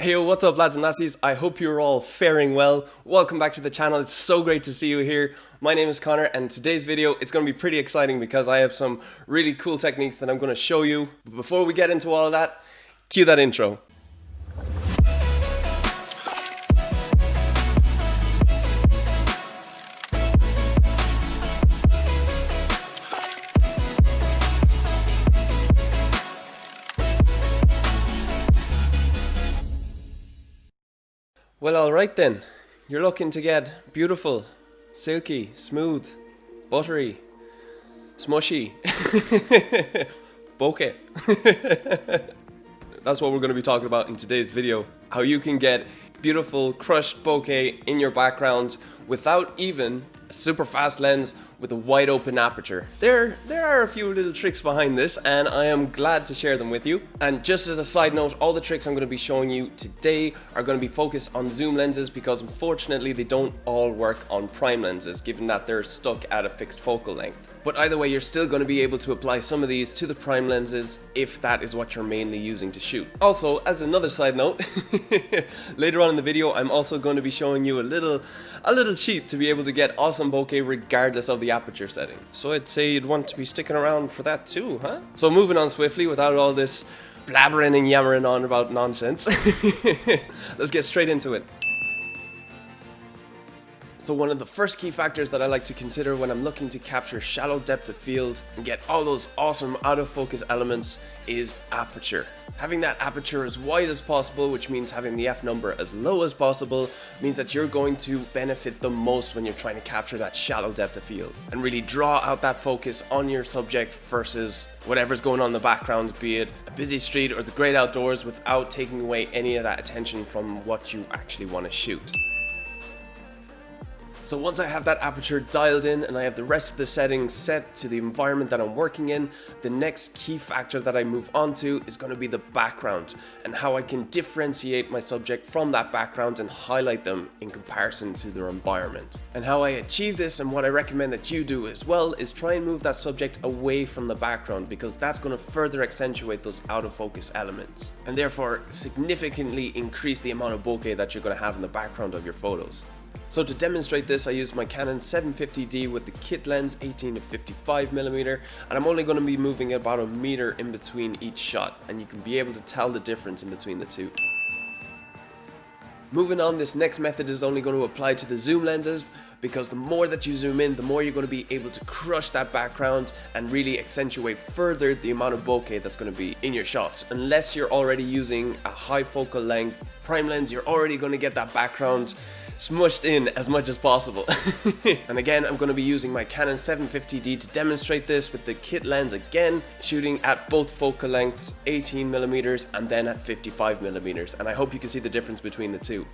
Hey yo, what's up lads and lassies? I hope you're all faring well. Welcome back to the channel. It's so great to see you here. My name is Connor and today's video, it's going to be pretty exciting because I have some really cool techniques that I'm going to show you. But before we get into all of that, cue that intro. Well, alright then. You're looking to get beautiful, silky, smooth, buttery, smushy, bokeh. That's what we're going to be talking about in today's video. How you can get beautiful crushed bokeh in your background without even a super fast lens with a wide open aperture. There are a few little tricks behind this and I am glad to share them with you. And just as a side note, all the tricks I'm going to be showing you today are going to be focused on zoom lenses because unfortunately they don't all work on prime lenses given that they're stuck at a fixed focal length. But either way, you're still going to be able to apply some of these to the prime lenses if that is what you're mainly using to shoot. Also, as another side note, later on in the video, I'm also going to be showing you a little cheat to be able to get awesome bokeh regardless of the aperture setting. So I'd say you'd want to be sticking around for that too, huh? So moving on swiftly without all this blabbering and yammering on about nonsense, let's get straight into it. So one of the first key factors that I like to consider when I'm looking to capture shallow depth of field and get all those awesome out of focus elements is aperture. Having that aperture as wide as possible, which means having the f number as low as possible, means that you're going to benefit the most when you're trying to capture that shallow depth of field and really draw out that focus on your subject versus whatever's going on in the background, be it a busy street or the great outdoors, without taking away any of that attention from what you actually want to shoot. So once I have that aperture dialed in and I have the rest of the settings set to the environment that I'm working in, the next key factor that I move on to is going to be the background and how I can differentiate my subject from that background and highlight them in comparison to their environment. And how I achieve this, and what I recommend that you do as well, is try and move that subject away from the background because that's going to further accentuate those out of focus elements and therefore significantly increase the amount of bokeh that you're going to have in the background of your photos. So to demonstrate this, I used my Canon 750D with the kit lens 18 to 55mm, and I'm only going to be moving about a meter in between each shot, and you can be able to tell the difference in between the two. Moving on, this next method is only going to apply to the zoom lenses, because the more that you zoom in, the more you're going to be able to crush that background and really accentuate further the amount of bokeh that's going to be in your shots. Unless you're already using a high focal length prime lens, you're already going to get that background smushed in as much as possible. And again, I'm going to be using my Canon 750D to demonstrate this with the kit lens again, shooting at both focal lengths, 18mm and then at 55mm, and I hope you can see the difference between the two.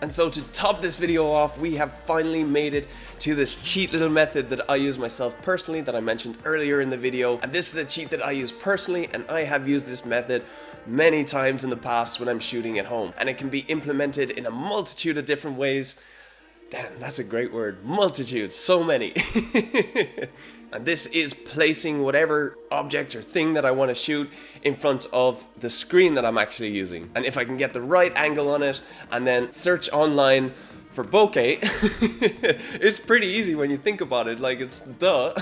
And so to top this video off, we have finally made it to this cheat little method that I use myself personally that I mentioned earlier in the video. And this is a cheat that I use personally, and I have used this method many times in the past when I'm shooting at home. And it can be implemented in a multitude of different ways. Damn, that's a great word. Multitude, so many. And this is placing whatever object or thing that I want to shoot in front of the screen that I'm actually using. And if I can get the right angle on it and then search online for bokeh, it's pretty easy when you think about it, like it's duh.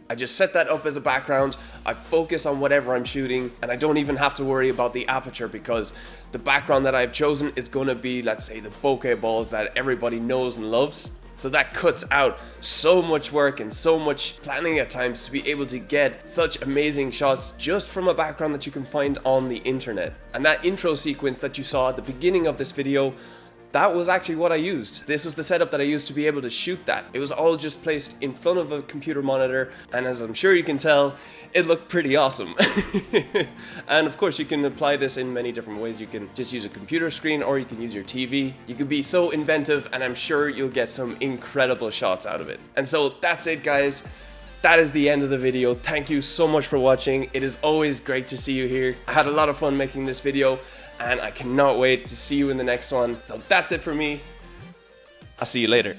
I just set that up as a background, I focus on whatever I'm shooting, and I don't even have to worry about the aperture because the background that I've chosen is going to be, let's say, the bokeh balls that everybody knows and loves. So that cuts out so much work and so much planning at times to be able to get such amazing shots just from a background that you can find on the internet. And that intro sequence that you saw at the beginning of this video, that was actually what I used. This was the setup that I used to be able to shoot that. It was all just placed in front of a computer monitor, and as I'm sure you can tell, it looked pretty awesome. And of course you can apply this in many different ways. You can just use a computer screen or you can use your TV. You can be so inventive and I'm sure you'll get some incredible shots out of it. And so that's it guys. That is the end of the video. Thank you so much for watching. It is always great to see you here. I had a lot of fun making this video and I cannot wait to see you in the next one. So that's it for me. I'll see you later.